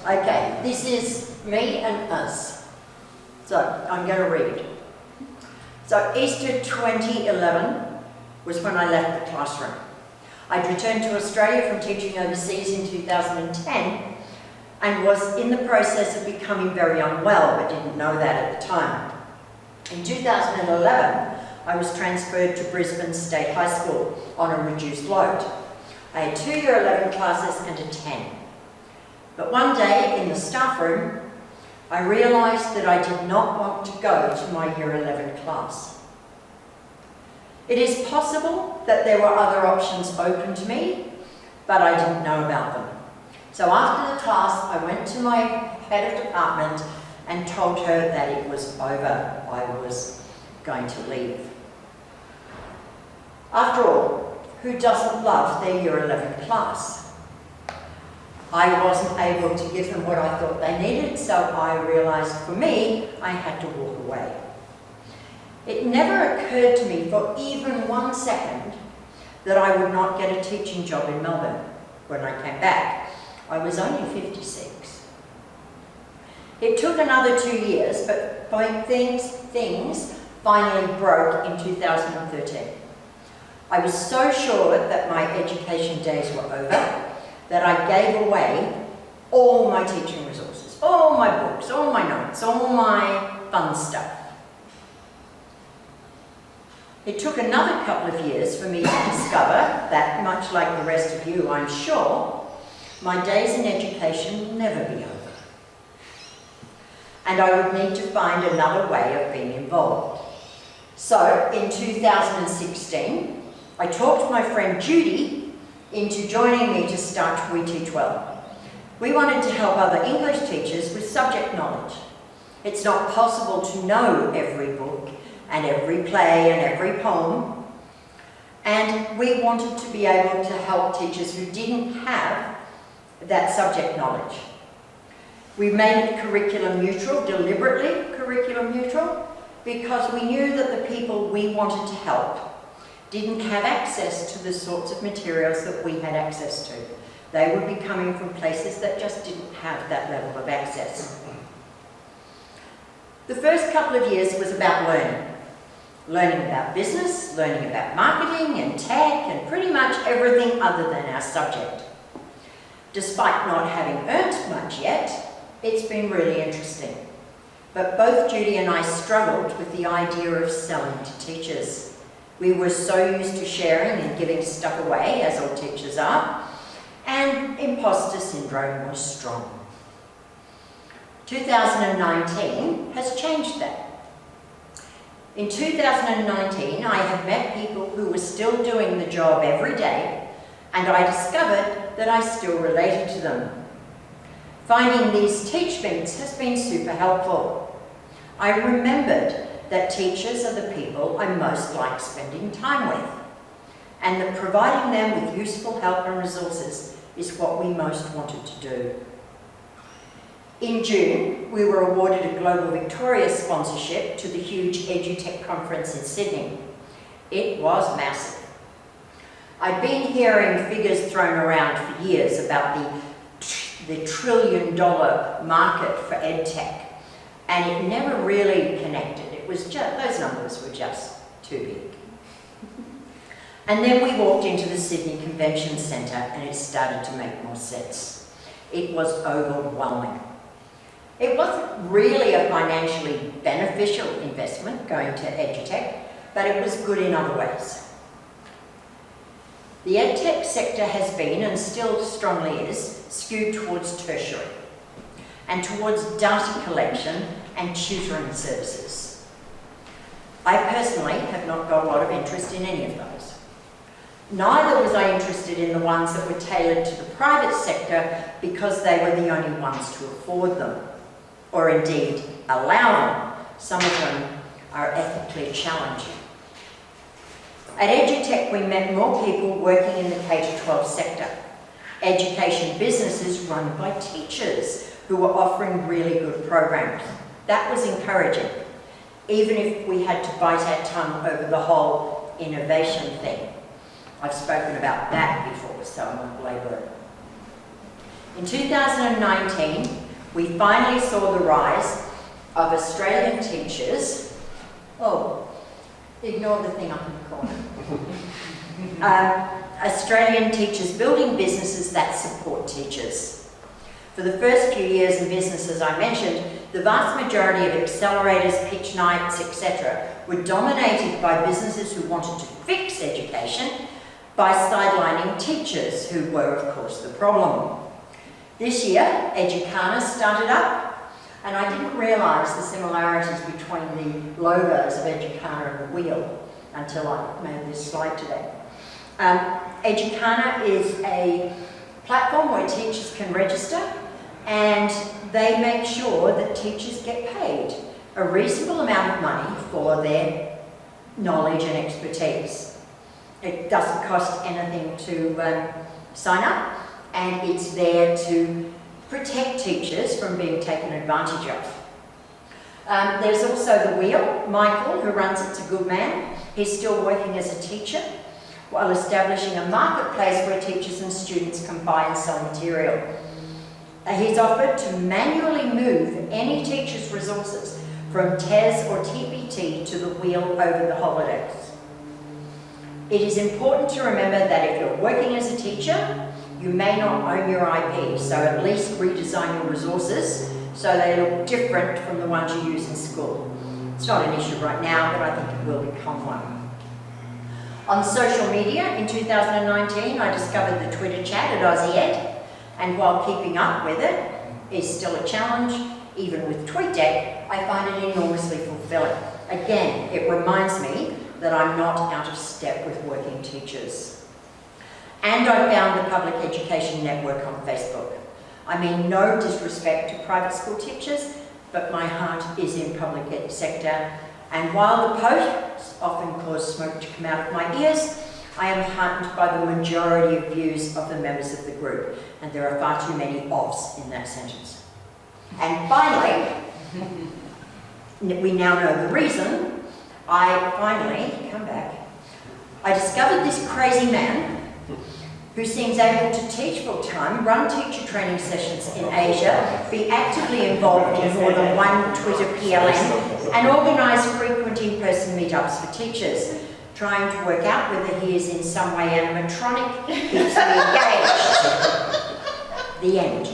Okay, this is me and us. So, I'm going to read. So, Easter 2011 was when I left the classroom. I'd returned to Australia from teaching overseas in 2010 and was in the process of becoming very unwell, but didn't know that at the time. In 2011, I was transferred to Brisbane State High School on a reduced load. I had 2 Year 11 classes and a 10. But one day in the staff room, I realised that I did not want to go to my Year 11 class. It is possible that there were other options open to me, but I didn't know about them. So after the class, I went to my head of department and told her that it was over. I was going to leave. After all, who doesn't love their Year 11 class? I wasn't able to give them what I thought they needed, so I realised for me, I had to walk away. It never occurred to me for even 1 second that I would not get a teaching job in Melbourne when I came back. I was only 56. It took another 2 years, but things finally broke in 2013. I was so sure that my education days were over that I gave away all my teaching resources, all my books, all my notes, all my fun stuff. It took another couple of years for me to discover that, much like the rest of you, I'm sure, my days in education will never be over. And I would need to find another way of being involved. So, in 2016, I talked my friend Judy into joining me to start We Teach Well. We wanted to help other English teachers with subject knowledge. It's not possible to know every book and every play and every poem, and we wanted to be able to help teachers who didn't have that subject knowledge. We made it curriculum neutral, deliberately curriculum neutral, because we knew that the people we wanted to help didn't have access to the sorts of materials that we had access to. They would be coming from places that just didn't have that level of access. The first couple of years was about learning. Learning about business, learning about marketing and tech and pretty much everything other than our subject. Despite not having earned much yet, it's been really interesting. But both Judy and I struggled with the idea of selling to teachers. We were so used to sharing and giving stuff away, as all teachers are, and imposter syndrome was strong. 2019 has changed that. In 2019, I have met people who were still doing the job every day, and I discovered that I still related to them. Finding these teachmates has been super helpful. I remembered that teachers are the people I most like spending time with, and that providing them with useful help and resources is what we most wanted to do. In June, we were awarded a Global Victoria sponsorship to the huge EduTech conference in Sydney. It was massive. I'd been hearing figures thrown around for years about the $1 trillion market for EdTech, and it never really connected. It was just, those numbers were just too big. And then we walked into the Sydney Convention Centre and it started to make more sense. It was overwhelming. It wasn't really a financially beneficial investment going to EduTech, but it was good in other ways. The EdTech sector has been, and still strongly is, skewed towards tertiary and towards data collection and tutoring services. I personally have not got a lot of interest in any of those. Neither was I interested in the ones that were tailored to the private sector because they were the only ones to afford them, or indeed allow them. Some of them are ethically challenging. At EduTech, we met more people working in the K-12 sector. Education businesses run by teachers who were offering really good programs. That was encouraging, even if we had to bite our tongue over the whole innovation thing. I've spoken about that before, so I won't belabor it. In 2019, we finally saw the rise of Australian teachers. Oh, ignore the thing up in the corner. Australian teachers building businesses that support teachers. For the first few years in business, as I mentioned, the vast majority of accelerators, pitch nights, etc. were dominated by businesses who wanted to fix education by sidelining teachers, who were, of course, the problem. This year, Educana started up, and I didn't realise the similarities between the logos of Educana and the wheel until I made this slide today. Educana is a platform where teachers can register, and they make sure that teachers get paid a reasonable amount of money for their knowledge and expertise. It doesn't cost anything to sign up, and it's there to protect teachers from being taken advantage of. There's also the wheel. Michael, who runs It's a Good Man, he's still working as a teacher while establishing a marketplace where teachers and students can buy and sell material. He's offered to manually move any teacher's resources from TES or TPT to the wheel over the holidays. It is important to remember that if you're working as a teacher, you may not own your IP, so at least redesign your resources so they look different from the ones you use in school. It's not an issue right now, but I think it will become one. On social media, in 2019, I discovered the Twitter chat at Aussie Ed, and while keeping up with it is still a challenge, even with TweetDeck, I find it enormously fulfilling. Again, it reminds me that I'm not out of step with working teachers. And I found the Public Education Network on Facebook. I mean no disrespect to private school teachers, but my heart is in public sector, and while the posts often cause smoke to come out of my ears, I am heartened by the majority of views of the members of the group, and there are far too many ofs in that sentence. And finally, we now know the reason, I discovered this crazy man who seems able to teach full-time, run teacher training sessions in Asia, be actively involved in more than one Twitter PLN, and organise frequent in-person meetups for teachers. Trying to work out whether he is in some way animatronic keeps me engaged. The end.